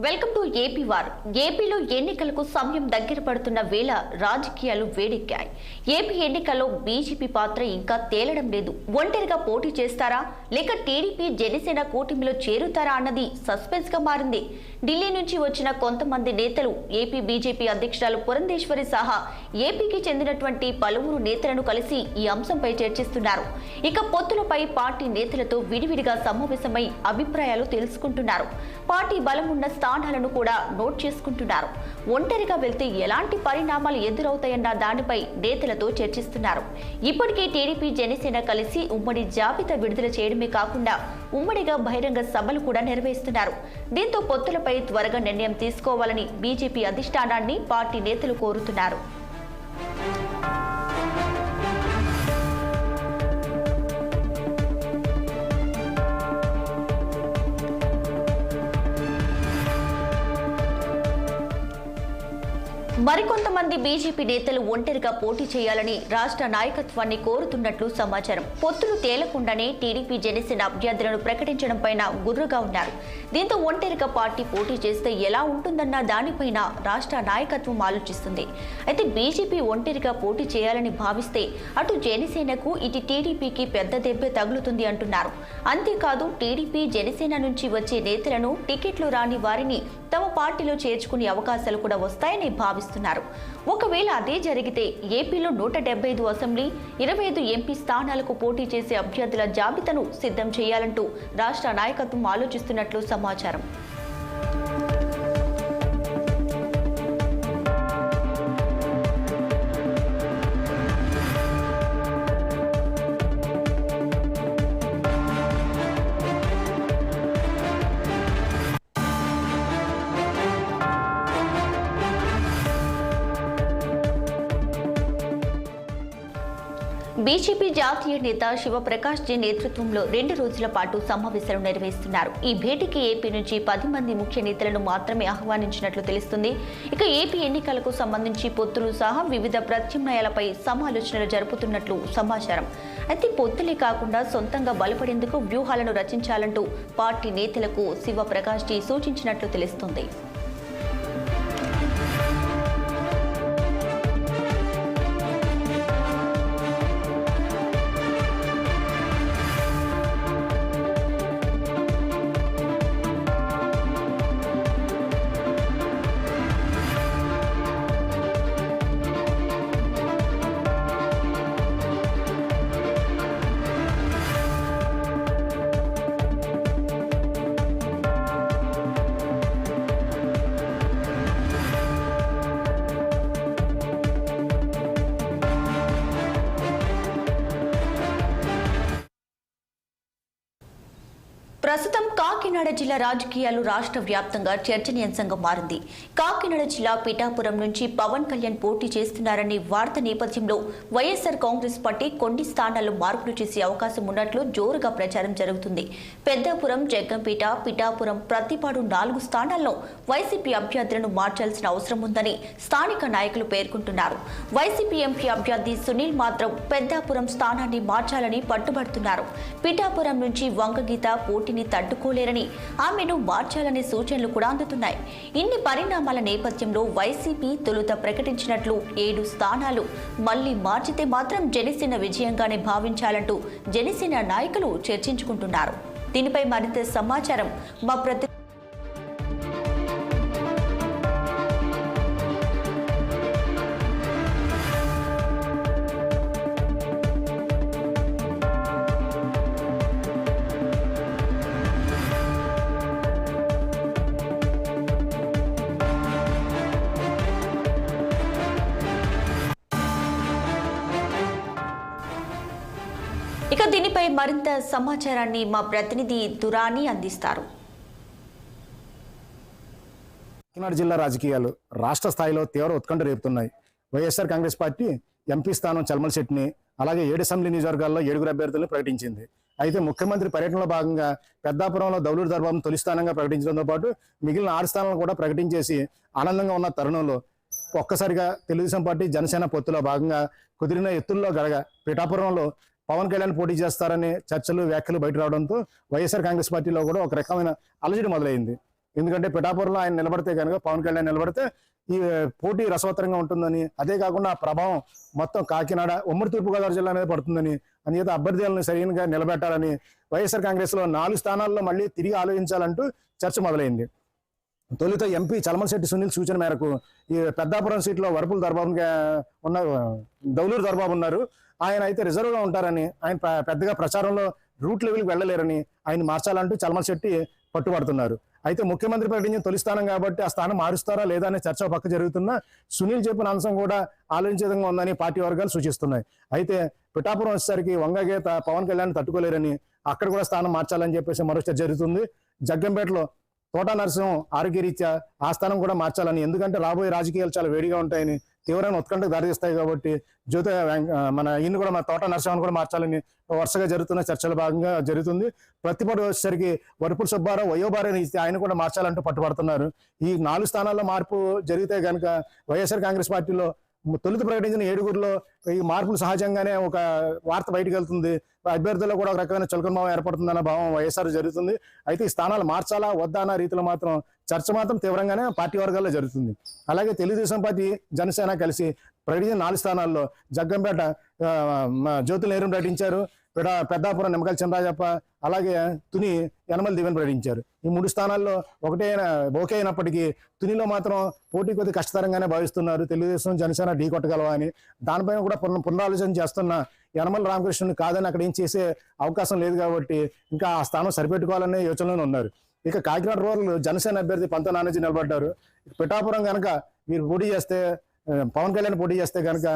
Welcome to AP war. ఏపీలో ఎన్నికలకు సమయం దగ్గర పడుతున్న వేళ రాజకీయాలు వేడెక్కాయి. ఏపీ ఎన్నికల్లో బీజేపీ పాత్ర ఇంకా తేలడం లేదు. ఒంటరిగా పోటీ చేస్తారా లేక టీడీపీ జనసేన కూటమిలో చేరుతారా అన్నది సస్పెన్స్ గా మారింది. ఢిల్లీ నుంచి వచ్చిన కొంతమంది నేతలు ఏపీ బీజేపీ అధ్యక్షురాలు పురంధేశ్వరి సహా ఏపీకి చెందినటువంటి పలువురు నేతలను కలిసి ఈ అంశంపై చర్చిస్తున్నారు. ఇక పొత్తులపై పార్టీ నేతలతో విడివిడిగా సమావేశమై అభిప్రాయాలు తెలుసుకుంటున్నారు. పార్టీ బలమున్న స్థానాలను కూడా నోట్ చేసుకుంటున్నారు. ఒంటరిగా వెళ్తే ఎలాంటి పరిణామాలు ఎదురవుతాయన్న దానిపై నేతలతో చర్చిస్తున్నారు. ఇప్పటికే టీడీపీ జనసేన కలిసి ఉమ్మడి జాబితా విడుదల చేయడమే కాకుండా ఉమ్మడిగా బహిరంగ సభలు కూడా నిర్వహిస్తున్నారు. దీంతో పొత్తులపై త్వరగా నిర్ణయం తీసుకోవాలని బీజేపీ అధిష్టానాన్ని పార్టీ నేతలు కోరుతున్నారు. మరికొంతమంది బీజేపీ నేతలు ఒంటరిగా పోటీ చేయాలని రాష్ట్ర నాయకత్వాన్ని కోరుతున్నట్లు సమాచారం. పొత్తులు తేలకుండానే టీడీపీ జనసేన అభ్యర్థులను ప్రకటించడం పైన గుర్రుగా ఉన్నారు. దీంతో ఒంటరిగా పార్టీ పోటీ చేస్తే ఎలా ఉంటుందన్న దానిపైన రాష్ట్ర నాయకత్వం ఆలోచిస్తుంది. అయితే బీజేపీ ఒంటరిగా పోటీ చేయాలని భావిస్తే అటు జనసేనకు ఇటు టీడీపీకి పెద్ద దెబ్బే తగులుతుంది అంటున్నారు. అంతేకాదు టీడీపీ జనసేన నుంచి వచ్చే నేతలను టికెట్లు రాని వారిని తమ పార్టీలో చేర్చుకునే అవకాశాలు కూడా వస్తాయని భావిస్తున్నారు. ఒకవేళ అదే జరిగితే ఏపీలో 175 అసెంబ్లీ 25 ఎంపీ స్థానాలకు పోటీ చేసే అభ్యర్థుల జాబితాను సిద్ధం చేయాలంటూ రాష్ట్ర నాయకత్వం ఆలోచిస్తున్నట్లు సమాచారం. బీజేపీ జాతీయ నేత శివప్రకాష్ జీ నేతృత్వంలో 2 రోజుల పాటు సమావేశాలు నిర్వహిస్తున్నారు. ఈ భేటీకి ఏపీ నుంచి 10 మంది ముఖ్య నేతలను మాత్రమే ఆహ్వానించినట్లు తెలుస్తుంది. ఇక ఏపీ ఎన్నికలకు సంబంధించి పొత్తులు సహా వివిధ ప్రత్యామ్నాయాలపై సమాలోచనలు జరుపుతున్నట్లు సమాచారం. అయితే పొత్తులే కాకుండా సొంతంగా బలపడేందుకు వ్యూహాలను రచించాలంటూ పార్టీ నేతలకు శివప్రకాష్ జీ సూచించినట్లు తెలుస్తుంది. ప్రస్తుతం కాకినాడ జిల్లా రాజకీయాలు రాష్ట్ర వ్యాప్తంగా చర్చనీయాంశంగా మారింది. కాకినాడ జిల్లా పిఠాపురం నుంచి పవన్ కళ్యాణ్ పోటీ చేస్తున్నారనే వార్త నేపథ్యంలో వైఎస్ఆర్ కాంగ్రెస్ పార్టీ కొన్ని స్థానాల్లో మార్పులు చేసే అవకాశం ఉన్నట్లు జోరుగా ప్రచారం జరుగుతుంది. పెద్దాపురం, జగ్గంపేట, పిఠాపురం, ప్రతిపాడు 4 స్థానాల్లో వైసీపీ అభ్యర్థులను మార్చాల్సిన అవసరం ఉందని స్థానిక నాయకులు పేర్కొంటున్నారు. వైసీపీ ఎంపీ అభ్యర్థి సునీల్ మాత్రం పెద్దాపురం స్థానాన్ని మార్చాలని పట్టుబడుతున్నారు. పిఠాపురం నుంచి వంగగీత పోటీని తట్టుకోలేరని, ఆమెను మార్చాలనే సూచనలు కూడా అందుతున్నాయి. ఇన్ని పరిణామాల నేపథ్యంలో వైసీపీ తొలుత ప్రకటించినట్లు 7 స్థానాలు మళ్లీ మార్చితే మాత్రం జనసేన విజయంగానే భావించాలంటూ జనసేన నాయకులు చర్చించుకుంటున్నారు. దీనిపై మరింత సమాచారం మా ఇక దీనిపై మరింత సమాచారాన్ని మా ప్రతినిధి దురాని అందిస్తారు. కాకినాడ జిల్లా రాజకీయాలు రాష్ట్ర స్థాయిలో తీవ్ర ఉత్కంఠ రేపుతున్నాయి. వైఎస్ఆర్ కాంగ్రెస్ పార్టీ ఎంపీ స్థానం చల్మలశెట్టిని, అలాగే 7 అసెంబ్లీ నియోజకవర్గాల్లో 7 అభ్యర్థులను ప్రకటించింది. అయితే ముఖ్యమంత్రి పర్యటనలో భాగంగా పెద్దాపురంలో దౌలూరు దర్బాబును తొలి స్థానంగా ప్రకటించడంతో పాటు మిగిలిన 6 స్థానాలను కూడా ప్రకటించేసి ఆనందంగా ఉన్న తరుణంలో ఒక్కసారిగా తెలుగుదేశం పార్టీ జనసేన పొత్తులో భాగంగా కుదిరిన ఎత్తుల్లో గడగా పిఠాపురంలో పవన్ కళ్యాణ్ పోటీ చేస్తారనే చర్చలు వ్యాఖ్యలు బయట రావడంతో వైఎస్ఆర్ కాంగ్రెస్ పార్టీలో కూడా ఒక రకమైన అలజడి మొదలైంది. ఎందుకంటే పిఠాపురంలో ఆయన నిలబడితే కనుక, పవన్ కళ్యాణ్ నిలబడితే ఈ పోటీ రసవత్తరంగా ఉంటుందని, అదే కాకుండా ఆ ప్రభావం మొత్తం కాకినాడ, ఉమ్మడి తూర్పుగోదావరి జిల్లా మీద పడుతుందని, అందుచేత అభ్యర్థులను సరిగ్గా నిలబెట్టాలని వైఎస్ఆర్ కాంగ్రెస్ లో 4 స్థానాల్లో మళ్ళీ తిరిగి ఆలోచించాలంటూ చర్చ మొదలైంది. తొలుత ఎంపీ చలమలశెట్టి సునీల్ సూచన మేరకు ఈ పెద్దాపురం సీట్లో వరపుల దర్బాబు ఉన్న దౌలూరు దర్బాబు ఉన్నారు. ఆయన అయితే రిజర్వ్ గా ఉంటారని, ఆయన పెద్దగా ప్రచారంలో రూట్ లెవెల్కి వెళ్ళలేరని ఆయన మార్చాలంటూ చలమలశెట్టి పట్టుబడుతున్నారు. అయితే ముఖ్యమంత్రి ప్రకటించిన తొలి స్థానం కాబట్టి ఆ స్థానం మారుస్తారా లేదా అనే చర్చ పక్క జరుగుతున్నా సునీల్ చెప్పిన అంశం కూడా ఆలోచించే విధంగా ఉందని పార్టీ వర్గాలు సూచిస్తున్నాయి. అయితే పిఠాపురం వచ్చేసరికి వంగగీత పవన్ కళ్యాణ్ తట్టుకోలేరని అక్కడ కూడా స్థానం మార్చాలని చెప్పేసి మరో చర్చ జరుగుతుంది. జగ్గంపేటలో తోటా నరసింహం ఆరోగ్యరీత్యా ఆ స్థానం కూడా మార్చాలని, ఎందుకంటే రాబోయే రాజకీయాలు చాలా వేడిగా ఉంటాయని, తీవ్రమైన ఉత్కంఠకు దారితీస్తాయి కాబట్టి మన ఈయన కూడా మన తోటా నరసింహన్ కూడా మార్చాలని వరుసగా జరుగుతున్న చర్చల భాగంగా జరుగుతుంది. ప్రతిపడి వచ్చేసరికి వరపుల సుబ్బారావు వయోభార్యని ఆయన కూడా మార్చాలంటూ పట్టుబడుతున్నారు. ఈ 4 స్థానాల్లో మార్పు జరిగితే కనుక వైఎస్ఆర్ కాంగ్రెస్ పార్టీలో తొలుత ప్రకటించిన 7గురిలో ఈ మార్పులు సహజంగానే ఒక వార్త బయటకు వెళ్తుంది. అభ్యర్థుల్లో కూడా ఒక రకమైన చులకనభావం ఏర్పడుతుందన్న భావం వైఎస్ఆర్ జరుగుతుంది. అయితే ఈ స్థానాలు మార్చాలా వద్దా అన్న రీతిలో మాత్రం చర్చ మాత్రం తీవ్రంగానే పార్టీ వర్గాల్లో జరుగుతుంది. అలాగే తెలుగుదేశం పార్టీ జనసేన కలిసి ప్రకటించిన 4 స్థానాల్లో జగ్గంపేట జ్యోతుల నేరం ప్రకటించారు, పెద్దాపురం నిమ్మకాయల చినరాజప్ప, అలాగే తుని యనమల దీవెన ప్రకటించారు. ఈ 3 స్థానాల్లో ఓకే అయినప్పటికీ తునిలో మాత్రం పోటీ కొద్ది కష్టతరంగానే భావిస్తున్నారు. తెలుగుదేశం జనసేన ఢీ కొట్టగలవా అని దానిపైన కూడా పునరాలోచన చేస్తున్న యనమల రామకృష్ణుని కాదని అక్కడ ఏం చేసే అవకాశం లేదు కాబట్టి ఇంకా ఆ స్థానం సరిపెట్టుకోవాలనే యోచనలో ఉన్నారు. ఇక కాకినాడ రూరల్ జనసేన అభ్యర్థి పంత నానాజీ నిలబడ్డారు. పిఠాపురం కనుక వీరు పోటీ చేస్తే, పవన్ కళ్యాణ్ పోటీ చేస్తే కనుక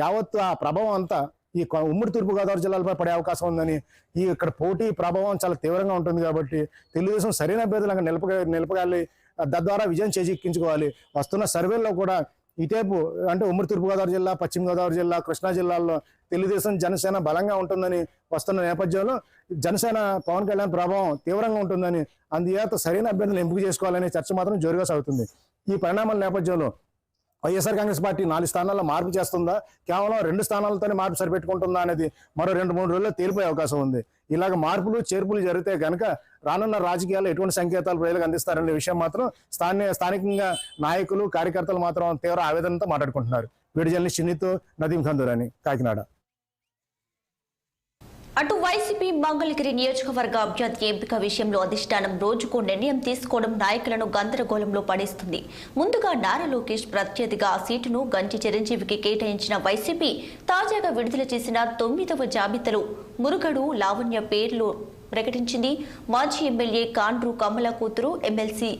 యావత్తు ఆ ప్రభావం అంతా ఈ ఉమ్మడి తూర్పుగోదావరి జిల్లాలపై పడే అవకాశం ఉందని, ఈ ఇక్కడ పోటీ ప్రభావం చాలా తీవ్రంగా ఉంటుంది కాబట్టి తెలుగుదేశం సరైన అభ్యర్థులు నిలపగాలి, తద్వారా విజయం చేజిక్కించుకోవాలి. వస్తున్న సర్వేల్లో కూడా ఇటేపు అంటే ఉమ్మడి తూర్పుగోదావరి జిల్లా, పశ్చిమ గోదావరి జిల్లా, కృష్ణా జిల్లాల్లో తెలుగుదేశం జనసేన బలంగా ఉంటుందని వస్తున్న నేపథ్యంలో జనసేన పవన్ కళ్యాణ్ ప్రభావం తీవ్రంగా ఉంటుందని, అందుచేత సరైన అభ్యర్థులు ఎంపిక చేసుకోవాలనే చర్చ మాత్రం జోరుగా సాగుతుంది. ఈ పరిణామాల నేపథ్యంలో వైఎస్ఆర్ కాంగ్రెస్ పార్టీ 4 స్థానాల్లో మార్పు చేస్తుందా, కేవలం 2 స్థానాలతోనే మార్పు సరిపెట్టుకుంటుందా అనేది మరో 2-3 రోజుల్లో తేలిపోయే అవకాశం ఉంది. ఇలాగ మార్పులు చేర్పులు జరిగితే కనుక రానున్న రాజకీయాల్లో ఎటువంటి సంకేతాలు ప్రజలకు అందిస్తారనే విషయం మాత్రం స్థానికంగా నాయకులు, కార్యకర్తలు మాత్రం తీవ్ర ఆవేదనతో మాట్లాడుకుంటున్నారు. వీడియో జర్నలిస్ట్ చిన్నితో నదీం ఖందూరాని, కాకినాడ. అటు వైసీపీ మంగళగిరి నియోజకవర్గ అభ్యర్థి ఎంపిక విషయంలో అధిష్టానం రోజుకో నిర్ణయం తీసుకోవడం నాయకులను గందరగోళంలో పడేస్తుంది. ముందుగా నారా లోకేష్ ప్రత్యర్థిగా ఆ సీటును గంజి చిరంజీవికి కేటాయించిన వైసీపీ తాజాగా విడుదల చేసిన 9వ జాబితాలో మురుగడు లావణ్య పేర్లు ప్రకటించింది. మాజీ ఎమ్మెల్యే కాండ్రు కమల కూతురు ఎమ్మెల్సీ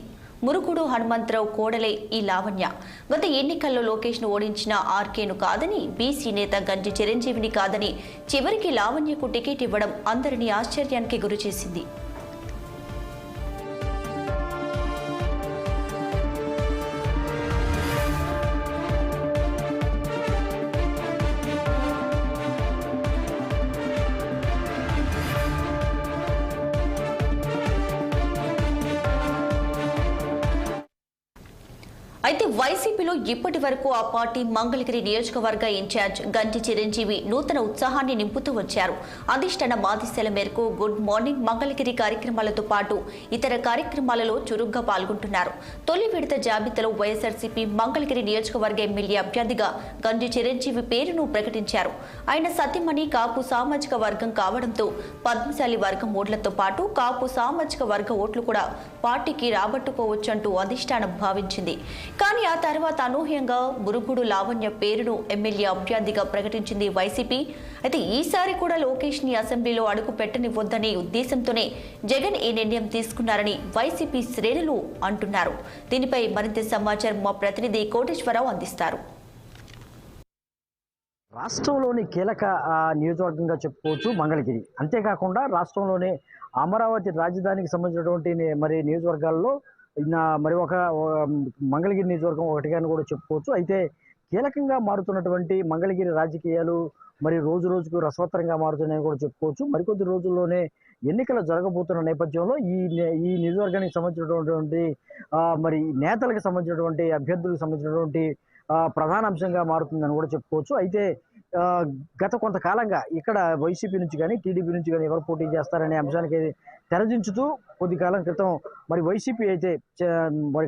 మురుగుడు హనుమంతరావు కోడలే ఈ లావణ్య. గత ఎన్నికల్లో లోకేష్ ను ఓడించిన ఆర్కేను కాదని, బీసీ నేత గంజి చిరంజీవిని కాదని చివరికి లావణ్యకు టికెట్ ఇవ్వడం అందరినీ ఆశ్చర్యానికి గురిచేసింది. అయితే వైసీపీలో ఇప్పటి వరకు ఆ పార్టీ మంగళగిరి నియోజకవర్గ ఇన్ఛార్జ్ గంజి చిరంజీవి నూతన ఉత్సాహాన్ని నింపుతూ వచ్చారు. అధిష్టాన ఆదేశాల మేరకు గుడ్ మార్నింగ్ మంగళగిరి కార్యక్రమాలతో పాటు ఇతర కార్యక్రమాలలో చురుగ్గా పాల్గొంటున్నారు. తొలి విడత జాబితాలో వైఎస్ఆర్సీపీ మంగళగిరి నియోజకవర్గ ఎమ్మెల్యే అభ్యర్థిగా గంజి చిరంజీవి పేరును ప్రకటించారు. ఆయన సతీమణి కాపు సామాజిక వర్గం కావడంతో పద్మశాలి వర్గం ఓట్లతో పాటు కాపు సామాజిక వర్గ ఓట్లు కూడా పార్టీకి రాబట్టుకోవచ్చంటూ అధిష్టానం భావించింది. కానీ ఆ తర్వాత అనూహ్యంగా మురుగుడు లావణ్య పేరును ఎమ్మెల్యే అభ్యర్థిగా ప్రకటించింది వైసీపీ. అయితే ఈసారి కూడా లోకేష్ ని అసెంబ్లీలో అడుగు పెట్టనివ్వొద్దనే ఉద్దేశంతోనే జగన్ ఈ నిర్ణయం తీసుకున్నారని వైసీపీ శ్రేణులు అంటున్నారు. దీనిపై మరింత సమాచారం మా ప్రతినిధి కోటేశ్వరరావు అందిస్తారు. రాష్ట్రంలోని కీలక నియోజకవర్గంగా చెప్పుకోవచ్చు మంగళగిరి. అంతేకాకుండా రాష్ట్రంలోనే అమరావతి రాజధానికి సంబంధించినటువంటి మరి నియోజకవర్గాల్లో మరి ఒక మంగళగిరి నియోజకవర్గం ఒకటిగాని కూడా చెప్పుకోవచ్చు. అయితే కీలకంగా మారుతున్నటువంటి మంగళగిరి రాజకీయాలు మరి రోజు రోజుకు రసవత్తరంగా మారుతున్నాయని కూడా చెప్పుకోవచ్చు. మరికొద్ది రోజుల్లోనే ఎన్నికలు జరగబోతున్న నేపథ్యంలో ఈ నియోజకవర్గానికి సంబంధించినటువంటి మరి నేతలకు సంబంధించినటువంటి అభ్యర్థులకు సంబంధించినటువంటి ప్రధాన అంశంగా మారుతుందని కూడా చెప్పుకోవచ్చు. అయితే ఆ, గత కొంతకాలంగా ఇక్కడ వైసీపీ నుంచి కానీ టీడీపీ నుంచి కానీ ఎవరు పోటీ చేస్తారనే అంశానికి తెరదించుతూ కొద్ది కాలం క్రితం మరి వైసీపీ అయితే మరి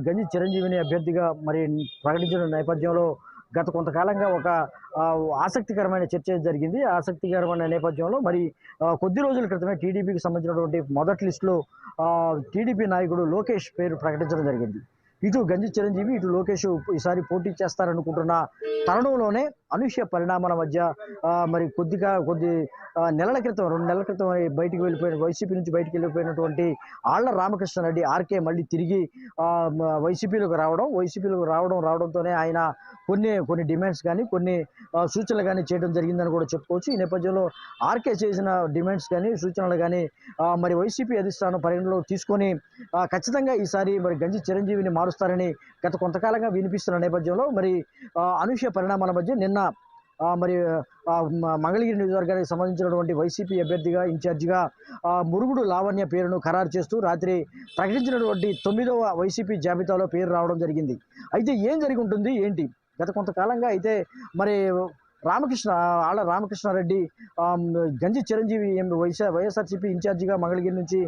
గంజి చిరంజీవిని అభ్యర్థిగా మరి ప్రకటించిన నేపథ్యంలో గత కొంతకాలంగా ఒక ఆసక్తికరమైన చర్చ జరిగింది. ఆసక్తికరమైన నేపథ్యంలో మరి కొద్ది రోజుల క్రితమే టీడీపీకి సంబంధించినటువంటి మొదటి లిస్టులో టీడీపీ నాయకుడు లోకేష్ పేరు ప్రకటించడం జరిగింది. ఇటు గంజి చిరంజీవి ఇటు లోకేష్ ఈసారి పోటీ చేస్తారనుకుంటున్న తరుణంలోనే అనూహ్య పరిణామాల మధ్య మరి కొద్ది 2 నెలల క్రితం బయటికి వెళ్ళిపోయిన వైసీపీ నుంచి బయటికి వెళ్ళిపోయినటువంటి ఆళ్ల రామకృష్ణారెడ్డి ఆర్కే మళ్ళీ తిరిగి వైసీపీలోకి రావడంతోనే ఆయన కొన్ని డిమాండ్స్ కానీ కొన్ని సూచనలు కానీ చేయడం జరిగిందని కూడా చెప్పుకోవచ్చు. ఈ నేపథ్యంలో ఆర్కే చేసిన డిమాండ్స్ కానీ సూచనలు కానీ మరి వైసీపీ అధిష్టానం పరిగణలో తీసుకొని ఖచ్చితంగా ఈసారి మరి గంజి చిరంజీవిని మారుస్తారని గత కొంతకాలంగా వినిపిస్తున్న నేపథ్యంలో మరి అనూహ్య పరిణామాల మధ్య నిన్న మరి మంగళగిరి నియోజకవర్గానికి సంబంధించినటువంటి వైసీపీ అభ్యర్థిగా ఇన్ఛార్జిగా మురుగుడు లావణ్య పేరును ఖరారు చేస్తూ రాత్రి ప్రకటించినటువంటి 9వ వైసీపీ జాబితాలో పేరు రావడం జరిగింది. అయితే ఏం జరిగి ఉంటుంది ఏంటి గత కొంతకాలంగా అయితే మరి ఆళ్ల రామకృష్ణారెడ్డి గంజి చిరంజీవి వైఎస్ఆర్సీపీ ఇన్ఛార్జిగా మంగళగిరి నుంచి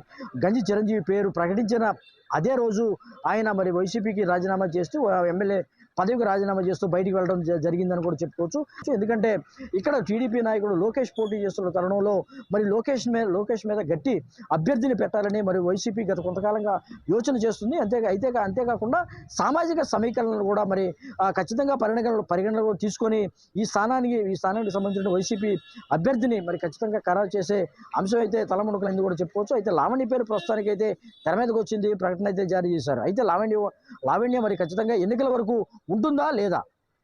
గంజి చిరంజీవి పేరు ప్రకటించిన అదే రోజు ఆయన మరి వైసీపీకి రాజీనామా చేస్తూ ఎమ్మెల్యే పదవికి రాజీనామా చేస్తూ బయటికి వెళ్ళడం జరిగిందని కూడా చెప్పుకోవచ్చు. ఎందుకంటే ఇక్కడ టీడీపీ నాయకుడు లోకేష్ పోటీ చేస్తున్న తరుణంలో మరి లోకేష్ మీద గట్టి అభ్యర్థిని పెట్టాలని మరి వైసీపీ గత కొంతకాలంగా యోచన చేస్తుంది. అంతేకాకుండా సామాజిక సమీకరణలు కూడా మరి ఖచ్చితంగా పరిగణనలో తీసుకొని ఈ స్థానానికి సంబంధించిన వైసీపీ అభ్యర్థిని మరి ఖచ్చితంగా ఖరారు చేసే అంశం అయితే తలమునకలైంది కూడా చెప్పుకోవచ్చు. అయితే లావణ్య పేరు ప్రస్తుతానికి అయితే తెర మీదకి వచ్చింది, ప్రకటన అయితే జారీ చేశారు. అయితే లావణ్య మరి ఖచ్చితంగా ఎన్నికల వరకు ఉంటుందా లేదా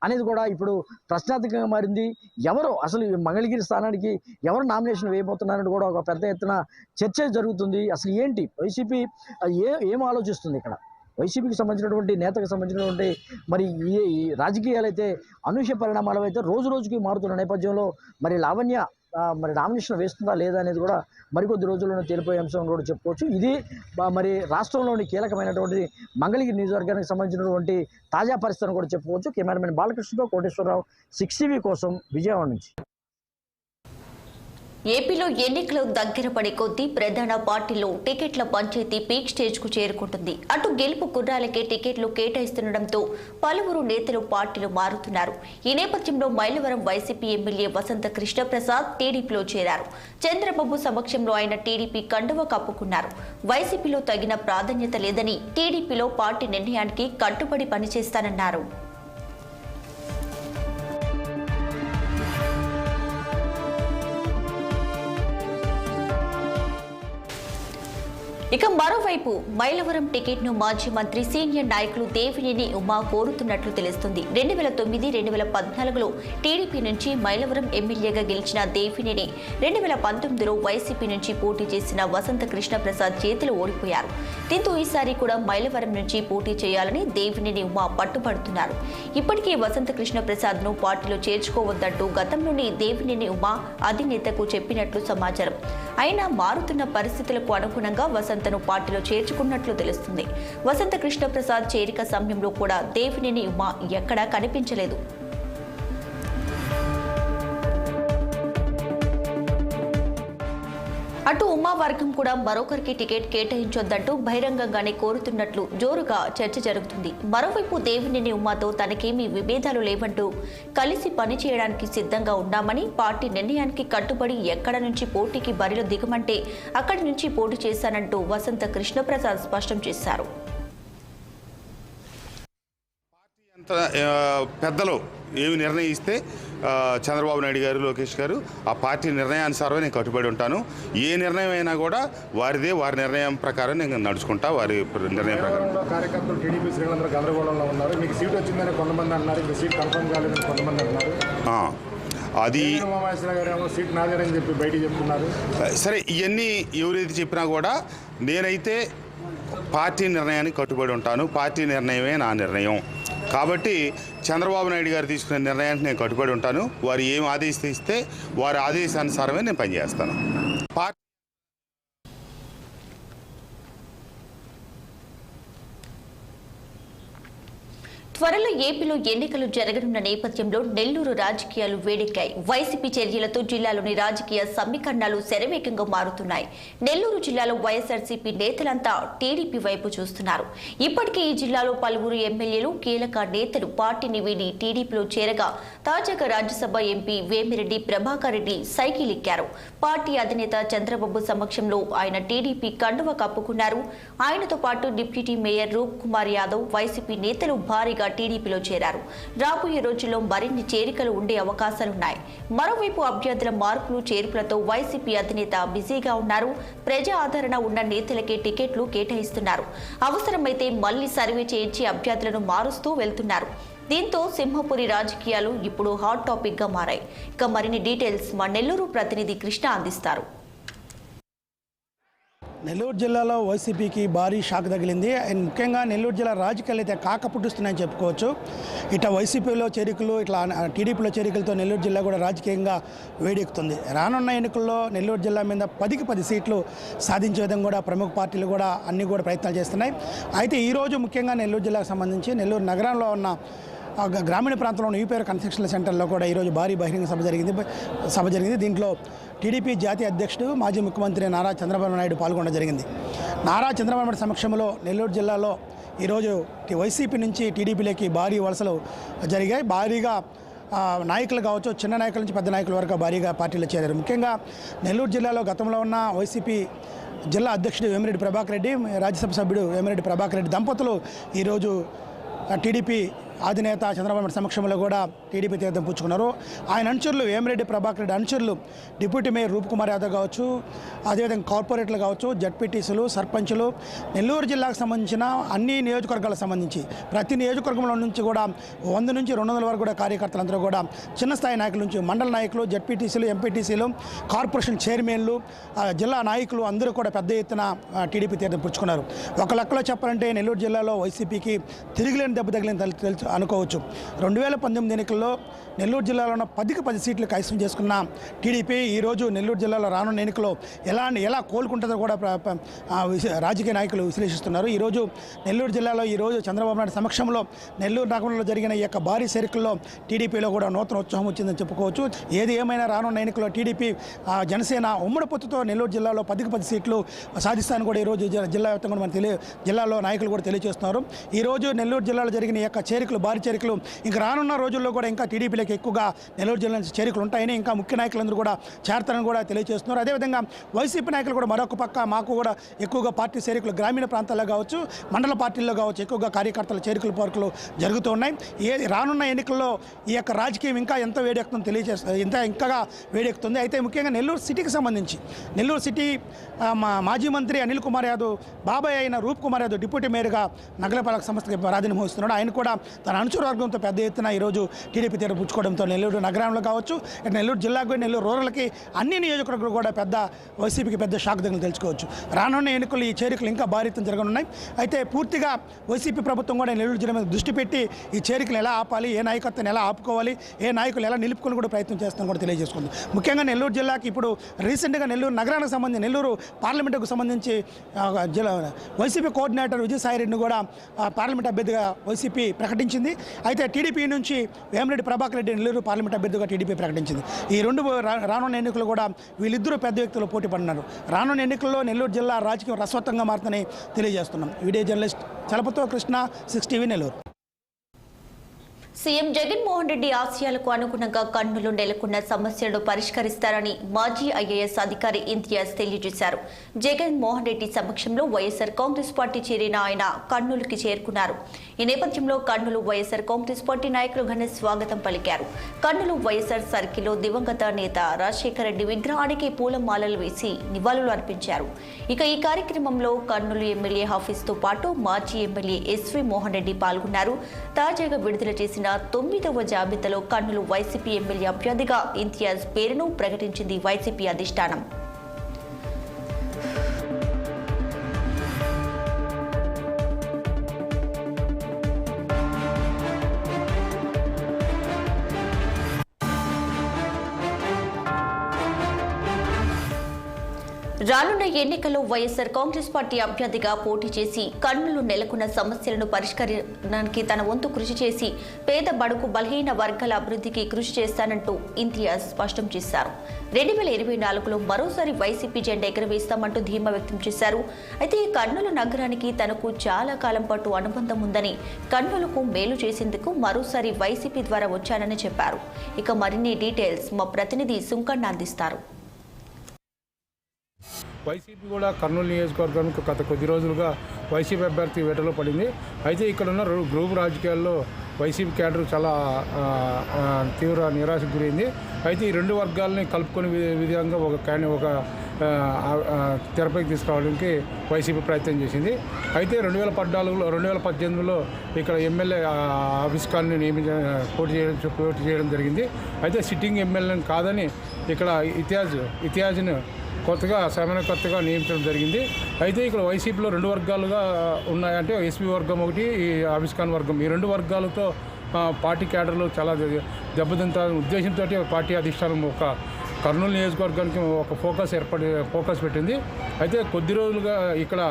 అనేది కూడా ఇప్పుడు ప్రశ్నార్థకంగా మారింది. ఎవరు అసలు మంగళగిరి స్థానానికి ఎవరు నామినేషన్ వేయబోతున్నారని కూడా ఒక పెద్ద ఎత్తున చర్చ జరుగుతుంది. అసలు ఏంటి వైసీపీ ఏం ఆలోచిస్తుంది ఇక్కడ వైసీపీకి సంబంధించినటువంటి నేతకు సంబంధించినటువంటి మరి ఈ రాజకీయాలు అయితే అనూహ్య పరిణామాలు అయితే రోజు రోజుకి మారుతున్న నేపథ్యంలో మరి లావణ్య మరి నామినేషన్ వేస్తుందా లేదా అనేది కూడా మరికొద్ది రోజుల్లోనే తేలిపోయే అంశం కూడా చెప్పుకోవచ్చు. ఇది మరి రాష్ట్రంలోని కీలకమైనటువంటి మంగళగిరి నియోజకవర్గానికి సంబంధించినటువంటి తాజా పరిస్థితిని కూడా చెప్పుకోవచ్చు. కెమెరామెన్ బాలకృష్ణతో కోటేశ్వరరావు 6 TV కోసం విజయవాడ నుంచి. ఏపీలో ఎన్నికలు దగ్గర పడే కొద్దీ ప్రధాన పార్టీలో టికెట్ల పంచాయతీ పీక్ స్టేజ్ కు చేరుకుంటుంది. అటు గెలుపు గుర్రాలకే టికెట్లు కేటాయిస్తుండటంతో పలువురు నేతలు పార్టీలు మారుతున్నారు. ఈ నేపథ్యంలో మైలవరం వైసీపీ ఎమ్మెల్యే వసంత కృష్ణప్రసాద్ టీడీపీలో చేరారు. చంద్రబాబు సమక్షంలో ఆయన టీడీపీ కండువ కప్పుకున్నారు. వైసీపీలో తగిన ప్రాధాన్యత లేదని టీడీపీలో పార్టీ నిర్ణయానికి కట్టుబడి పనిచేస్తానన్నారు. ఇక మరోవైపు మైలవరం టికెట్ను మాజీ మంత్రి సీనియర్ నాయకులు దేవినేని ఉమా కోరుతున్నట్లు తెలుస్తుంది. 2009-2014లో టీడీపీ నుంచి మైలవరం ఎమ్మెల్యేగా గెలిచిన దేవినేని 2019లో వైసీపీ నుంచి పోటీ చేసిన వసంత కృష్ణప్రసాద్ చేతిలో ఓడిపోయారు. దీంతో ఈసారి కూడా మైలవరం నుంచి పోటీ చేయాలని దేవినేని ఉమా పట్టుబడుతున్నారు. ఇప్పటికే వసంత కృష్ణప్రసాద్ను పార్టీలో చేర్చుకోవద్దంటూ గతంలోనే దేవినేని ఉమా అధినేతకు చెప్పినట్లు సమాచారం. అయినా మారుతున్న పరిస్థితులకు అనుగుణంగా వసంతను పార్టీలో చేర్చుకున్నట్లు తెలుస్తుంది. వసంత కృష్ణప్రసాద్ చేరిక సమయంలో కూడా దేవినేని ఉమా ఎక్కడా కనిపించలేదు. అటు ఉమా వర్గం కూడా మరొకరికి టికెట్ కేటాయించొద్దంటూ బహిరంగంగానే కోరుతున్నట్లు జోరుగా చర్చ జరుగుతుంది. మరోవైపు దేవినేని ఉమాతో తనకేమీ విభేదాలు లేవంటూ కలిసి పనిచేయడానికి సిద్ధంగా ఉన్నామని, పార్టీ నిర్ణయానికి కట్టుబడి ఎక్కడ నుంచి పోటీకి బరిలో దిగమంటే అక్కడి నుంచి పోటీ చేశానంటూ వసంత కృష్ణప్రసాద్ స్పష్టం చేశారు. పెద్దలు ఏమి నిర్ణయిస్తే చంద్రబాబు నాయుడు గారు, లోకేష్ గారు ఆ పార్టీ నిర్ణయానుసారమే నేను కట్టుబడి ఉంటాను. ఏ నిర్ణయం అయినా కూడా వారి నిర్ణయం ప్రకారం నేను నడుచుకుంటా. వారి నిర్ణయం ప్రకారం. కార్యకర్తలు టీడీపీ శ్రేణులందరూ గందరగోళంలో ఉన్నారు. మీకు సీట్ వచ్చిందని కొంతమంది అన్నారు, ఇంకా సీట్ కన్ఫర్మ్ కాలేదని కొంతమంది అంటున్నారు. అది సీట్ నాదేనని చెప్పి బయటికి చెప్తున్నారు. సరే, ఇవన్నీ ఎవరైతే చెప్పినా కూడా నేనైతే పార్టీ నిర్ణయానికి కట్టుబడి ఉంటాను. పార్టీ నిర్ణయమే నా నిర్ణయం. కాబట్టి చంద్రబాబు నాయుడు గారు తీసుకునే నిర్ణయానికి నేను కట్టుబడి ఉంటాను. వారు ఏం ఆదేశిస్తే వారి ఆదేశానుసారమే నేను పనిచేస్తాను. త్వరలో ఏపీలో ఎన్నికలు జరగనున్న నేపథ్యంలో నెల్లూరు రాజకీయాలు వేడెక్కాయి. వైసీపీ చర్యలతో జిల్లాలోని రాజకీయ సమీకరణాలు శరవేగంగా మారుతున్నాయి. నెల్లూరు జిల్లాలో వైఎస్ఆర్సీపీ నేతలంతా టీడీపీ వైపు చూస్తున్నారు. ఇప్పటికే ఈ జిల్లాలో పలువురు ఎమ్మెల్యేలు, కీలక నేతలు పార్టీని వీడి టీడీపీలో చేరగా తాజాగా రాజ్యసభ ఎంపీ వేమిరెడ్డి ప్రభాకర్ రెడ్డి సైకిల్ ఎక్కారు. పార్టీ అధినేత చంద్రబాబు సమక్షంలో ఆయన టీడీపీ కండువ కప్పుకున్నారు. ఆయనతో పాటు డిప్యూటీ మేయర్ రూప్ కుమార్ యాదవ్, వైసీపీ నేతలు భారీగా టీడీపీలో చేరారు. రాబోయే రోజుల్లో మరిన్ని చేరికలు ఉండే అవకాశాలున్నాయి. మరోవైపు అభ్యర్థుల మార్పులు చేర్పులతో వైసీపీ అధినేత బిజీగా ఉన్నారు. ప్రజా ఆదరణ ఉన్న నేతలకే టికెట్లు కేటాయిస్తున్నారు. అవసరమైతే మళ్లీ సర్వే చేయించి అభ్యర్థులను మారుస్తూ వెళ్తున్నారు. దీంతో సింహపురి రాజకీయాలు ఇప్పుడు హాట్ టాపిక్ గా మారాయి. ఇక మరిన్ని డీటెయిల్స్ మా నెల్లూరు ప్రతినిధి కృష్ణ అందిస్తారు. నెల్లూరు జిల్లాలో వైసీపీకి భారీ షాక్ తగిలింది. అండ్ ముఖ్యంగా నెల్లూరు జిల్లా రాజకీయాలు అయితే కాకపుట్టిస్తున్నాయని చెప్పుకోవచ్చు. ఇట్లా వైసీపీలో చేరికలు, ఇట్లా టీడీపీలో చేరికలతో నెల్లూరు జిల్లా కూడా రాజకీయంగా వేడెక్కుతుంది. రానున్న ఎన్నికల్లో నెల్లూరు జిల్లా మీద 10కి 10 సీట్లు సాధించే విధంగా కూడా ప్రముఖ పార్టీలు కూడా అన్ని కూడా ప్రయత్నాలు చేస్తున్నాయి. అయితే ఈరోజు ముఖ్యంగా నెల్లూరు జిల్లాకు సంబంధించి నెల్లూరు నగరంలో ఉన్న గ్రామీణ ప్రాంతంలోని యూపీఆర్ కన్స్ట్రక్షన్ సెంటర్లో కూడా ఈరోజు భారీ బహిరంగ సభ జరిగింది. దీంట్లో టీడీపీ జాతీయ అధ్యక్షుడు, మాజీ ముఖ్యమంత్రి నారా చంద్రబాబు నాయుడు పాల్గొనడం జరిగింది. నారా చంద్రబాబు నాయుడు సమక్షంలో నెల్లూరు జిల్లాలో ఈరోజు వైసీపీ నుంచి టీడీపీలోకి భారీ వలసలు జరిగాయి. భారీగా నాయకులు కావచ్చు, చిన్న నాయకుల నుంచి పెద్ద నాయకుల వరకు భారీగా పార్టీలో చేరారు. ముఖ్యంగా నెల్లూరు జిల్లాలో గతంలో ఉన్న వైసీపీ జిల్లా అధ్యక్షుడు వేమిరెడ్డి ప్రభాకర్ రెడ్డి, రాజ్యసభ సభ్యుడు వేమిరెడ్డి ప్రభాకర్ రెడ్డి దంపతులు ఈరోజు టీడీపీ అధినేత చంద్రబాబు నాయుడు సమక్షంలో కూడా టీడీపీ తీర్థం పుచ్చుకున్నారు. ఆయన అనుచరులు, వేమిరెడ్డి ప్రభాకర్ రెడ్డి అనుచరులు డిప్యూటీ మేయర్ రూప్ కుమార్ యాదవ్ కావచ్చు, అదేవిధంగా కార్పొరేటర్లు కావచ్చు, జడ్పీటీసీలు, సర్పంచులు, నెల్లూరు జిల్లాకు సంబంధించిన అన్ని నియోజకవర్గాలకు సంబంధించి ప్రతి నియోజకవర్గంలో నుంచి కూడా 100 నుంచి 200 వరకు కూడా కార్యకర్తలందరూ కూడా చిన్న స్థాయి నాయకుల నుంచి మండల నాయకులు, జడ్పీటీసీలు, ఎంపీటీసీలు, కార్పొరేషన్ చైర్మన్లు, జిల్లా నాయకులు అందరూ కూడా పెద్ద ఎత్తున టీడీపీ తీర్థం పుచ్చుకున్నారు. ఒక లెక్కలో చెప్పాలంటే నెల్లూరు జిల్లాలో వైసీపీకి తిరిగిలేని దెబ్బ తగిలిన తెలుసు అనుకోవచ్చు. 2019 ఎన్నికల్లో నెల్లూరు జిల్లాలో ఉన్న 10కి 10 సీట్లు కైవసం చేసుకున్న టీడీపీ ఈరోజు నెల్లూరు జిల్లాలో రానున్న ఎన్నికల్లో ఎలా కోలుకుంటుందో కూడా రాజకీయ నాయకులు విశ్లేషిస్తున్నారు. ఈరోజు నెల్లూరు జిల్లాలో ఈరోజు చంద్రబాబు నాయుడు సమక్షంలో నెల్లూరు నగరంలో జరిగిన ఈ యొక్క భారీ చేరికల్లో టీడీపీలో కూడా నూతన ఉత్సాహం వచ్చిందని చెప్పుకోవచ్చు. ఏది ఏమైనా రానున్న ఎన్నికల్లో టీడీపీ, జనసేన ఉమ్మడి పొత్తుతో నెల్లూరు జిల్లాలో 10కి 10 సీట్లు సాధిస్తానని కూడా ఈరోజు జిల్లా వ్యాప్తంగా మన జిల్లాలో నాయకులు కూడా తెలియజేస్తున్నారు. ఈరోజు నెల్లూరు జిల్లాలో జరిగిన ఈ యొక్క చేరికలు, భారీ చేరికలు ఇంకా రానున్న రోజుల్లో కూడా ఇంకా టీడీపీలోకి ఎక్కువగా నెల్లూరు జిల్లా నుంచి చేరికలు ఉంటాయని, ఇంకా ముఖ్య నాయకులందరూ కూడా చేరతారని కూడా తెలియజేస్తున్నారు. అదేవిధంగా వైసీపీ నాయకులు కూడా మరొక పక్క మాకు కూడా ఎక్కువగా పార్టీ చేరికలు గ్రామీణ ప్రాంతాల్లో కావచ్చు, మండల పార్టీల్లో కావచ్చు ఎక్కువగా కార్యకర్తల చేరికల పార్కులు జరుగుతూ ఉన్నాయి. రానున్న ఎన్నికల్లో ఈ యొక్క రాజకీయం ఇంకా ఎంత వేడెక్కుతుందో ఇంకా వేడెక్కుతుంది. అయితే ముఖ్యంగా నెల్లూరు సిటీకి సంబంధించి నెల్లూరు సిటీ మాజీ మంత్రి అనిల్ కుమార్ యాదవ్ బాబాయ్ అయిన రూప్ కుమార్ యాదవ్ డిప్యూటీ మేయర్గా నగరపాలక సంస్థకి ప్రాధాన్యం వహిస్తున్నాడు. ఆయన కూడా తన అనుచరవర్గంతో పెద్ద ఎత్తున ఈరోజు టీడీపీ తీరు పుచ్చుకోవడంతో నెల్లూరు నగరంలో కావచ్చు, నెల్లూరు జిల్లాకు, నెల్లూరు రూరల్కి అన్ని నియోజకవర్గాలు కూడా పెద్ద వైసీపీకి పెద్ద షాక్ దగ్గర తెలుసుకోవచ్చు. రానున్న ఎన్నికలు ఈ చేరికలు ఇంకా భారీతం జరగనున్నాయి. అయితే పూర్తిగా వైసీపీ ప్రభుత్వం కూడా నెల్లూరు జిల్లా మీద దృష్టి పెట్టి ఈ చేరికలు ఎలా ఆపాలి, ఏ నాయకత్వాన్ని ఎలా ఆపుకోవాలి, ఏ నాయకులు ఎలా నిలుపుకొని కూడా ప్రయత్నం చేస్తామని కూడా తెలియజేసుకుంది. ముఖ్యంగా నెల్లూరు జిల్లాకి ఇప్పుడు రీసెంట్గా నెల్లూరు నగరానికి సంబంధించి నెల్లూరు పార్లమెంటుకు సంబంధించి వైసీపీ కోఆర్డినేటర్ విజయసాయిరెడ్డిని కూడా పార్లమెంట్ అభ్యర్థిగా వైసీపీ ప్రకటించింది. అయితే టీడీపీ నుంచి వేమిరెడ్డి ప్రభాకర్ రెడ్డి నెల్లూరు పార్లమెంట్ అభ్యర్థిగా టీడీపీ ప్రకటించింది. ఈ రెండు రానున్న ఎన్నికలు కూడా వీళ్ళిద్దరూ పెద్ద వ్యక్తులు పోటీ పడినారు. రానున్న ఎన్నికల్లో నెల్లూరు జిల్లా రాజకీయం రసవత్తంగా మారుతుందని తెలియజేస్తున్నాం. వీడియో జర్నలిస్ట్ చలపతో కృష్ణ, 6 టీవీ నెల్లూరు. సీఎం జగన్మోహన్ రెడ్డి ఆశయాలకు అనుగుణంగా కర్నూలు నెలకొన్న సమస్యలను పరిష్కరిస్తారని మాజీ ఐఏఎస్ అధికారి ఇంతియాజ్ తెలియజేశారు. జగన్మోహన్ రెడ్డి సమక్షంలో వైఎస్ఆర్ కాంగ్రెస్ పార్టీ చేరిన ఆయన కర్నూలుకి చేరుకున్నారు. ఈ నేపథ్యంలో కర్నూలు వైఎస్ఆర్ కాంగ్రెస్ పార్టీ నాయకులు ఘన స్వాగతం పలికారు. కర్నూలు వైఎస్ఆర్ సర్కిల్లో దివంగత నేత రాజశేఖర రెడ్డి విగ్రహానికి పూలమాలలు వేసి నివాళులు అర్పించారు. ఇక ఈ కార్యక్రమంలో కర్నూలు ఎమ్మెల్యే హాఫీజ్తో పాటు మాజీ ఎమ్మెల్యే ఎస్వి మోహన్ రెడ్డి పాల్గొన్నారు. తాజాగా విడుదల చేసిన 9వ జాబితాలో కర్నూలు వైసీపీ ఎమ్మెల్యే అభ్యర్థిగా ఇంతియాజ్ పేరును ప్రకటించింది వైసీపీ అధిష్టానం. రానున్న ఎన్నికల్లో వైఎస్ఆర్ కాంగ్రెస్ పార్టీ అభ్యర్థిగా పోటీ చేసి కర్నూలు నెలకొన్న సమస్యలను పరిష్కరించడానికి తన వంతు కృషి చేసి పేద బడుగు బలహీన వర్గాల అభివృద్ధికి కృషి చేస్తానంటూ ఇంతియాజ్ స్పష్టం చేశారు. 2024లో మరోసారి వైసీపీ జెండా ఎగరవేస్తామంటూ ధీమా వ్యక్తం చేశారు. అయితే ఈ కర్నూలు నగరానికి తనకు చాలా కాలం పాటు అనుబంధం ఉందని, కర్నూలుకు మేలు చేసేందుకు మరోసారి వైసీపీ ద్వారా వచ్చానని చెప్పారు. ఇక మరిన్ని డీటెయిల్స్ మా ప్రతినిధి సుంకన్న అందిస్తారు. వైసీపీ కూడా కర్నూలు నియోజకవర్గానికి గత కొద్ది రోజులుగా వైసీపీ అభ్యర్థి వేటలో పడింది. అయితే ఇక్కడ ఉన్న గ్రూప్ రాజకీయాల్లో వైసీపీ క్యాడర్ చాలా తీవ్ర నిరాశకు గురైంది. అయితే ఈ రెండు వర్గాలని కలుపుకునే విధంగా ఒక తెరపైకి తీసుకురావడానికి వైసీపీ ప్రయత్నం చేసింది. అయితే 2018లో ఇక్కడ ఎమ్మెల్యే ఆవిష్కారాన్ని పోటీ చేయడం జరిగింది. అయితే సిట్టింగ్ ఎమ్మెల్యేని కాదని ఇక్కడ ఇతియాజ్ను కొత్తగా నియమించడం జరిగింది. అయితే ఇక్కడ వైసీపీలో రెండు వర్గాలుగా ఉన్నాయంటే ఎస్పీ వర్గం ఒకటి, ఈ ఆవిష్కాన్ వర్గం. ఈ రెండు వర్గాలతో పార్టీ క్యాడర్లు చాలా దెబ్బతింటారనే ఉద్దేశంతో పార్టీ అధిష్టానం ఒక కర్నూలు నియోజకవర్గానికి ఒక ఫోకస్ పెట్టింది. అయితే కొద్ది రోజులుగా ఇక్కడ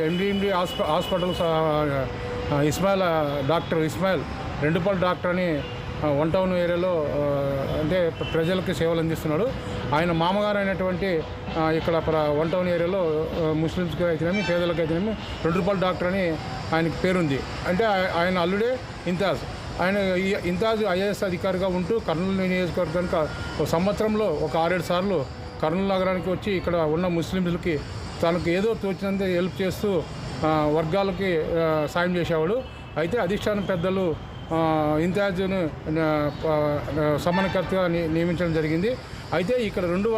ఎండి హాస్పిటల్ డాక్టర్ ఇస్మాయిల్ రెండుపల్లి డాక్టర్ అని వన్ టౌన్ ఏరియాలో ప్రజలకు సేవలు అందిస్తున్నాడు. ఆయన మామగారు అయినటువంటి ఇక్కడ వన్ టౌన్ ఏరియాలో ముస్లిమ్స్కి అయితేనేమి పేదలకు అయితేనేమి రెండుపల్లి డాక్టర్ అని ఆయనకి పేరుంది. ఆయన అల్లుడే ఇంతాజ్. ఇంతాజ్ ఐఏఎస్ అధికారిగా ఉంటూ కర్నూలు నియోజకవర్గానికి సంవత్సరంలో ఒక 6-7 సార్లు కర్నూలు నగరానికి వచ్చి ఇక్కడ ఉన్న ముస్లింలకి తనకు ఏదో తోచినంత హెల్ప్ చేస్తూ వర్గాలకి సాయం చేసేవాడు. అయితే అధిష్టానం పెద్దలు ఇంతాజ్ను సమన్వయకర్తగా నియమించడం జరిగింది. అయితే ఇక్కడ రెండు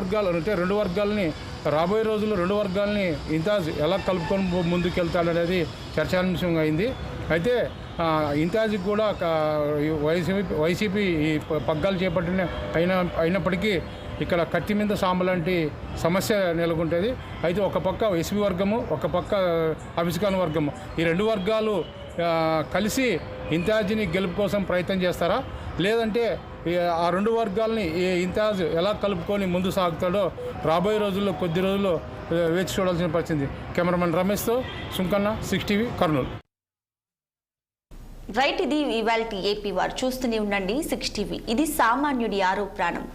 వర్గాలని రాబోయే రోజుల్లో రెండు వర్గాలని ఇంతాజ్ ఎలా కలుపుకొని ముందుకెళ్తాడనేది చర్చాంశంగా అయింది. అయితే ఇంతాజ్కి కూడా వైసీపీ ఈ పగ్గాలు చేపట్టిన అయినప్పటికీ ఇక్కడ కత్తి మీద సాంబ లాంటి సమస్య నెలకొంటుంది. అయితే ఒక పక్క ఎస్పీ వర్గము, ఒక పక్క ఆవిష్కాన్ వర్గము, ఈ రెండు వర్గాలు కలిసి ఇంతాజ్ని గెలుపు కోసం ప్రయత్నం చేస్తారా, లేదంటే ఆ రెండు వర్గాలని ఇంతాజ్ ఎలా కలుపుకొని ముందు సాగుతాడో రాబోయే రోజుల్లో కొద్ది రోజుల్లో వేచి చూడాల్సిన పరిస్థితి. కెమెరామెన్ రమేష్తో సుంకన్న, 6 టీవీ, కర్నూలు. రైట్, ఇది ఇవాల్టి ఏపీ వారు. చూస్తూనే ఉండండి 6 టీవీ. ఇది సామాన్యుడి ఆరో ప్రాణం.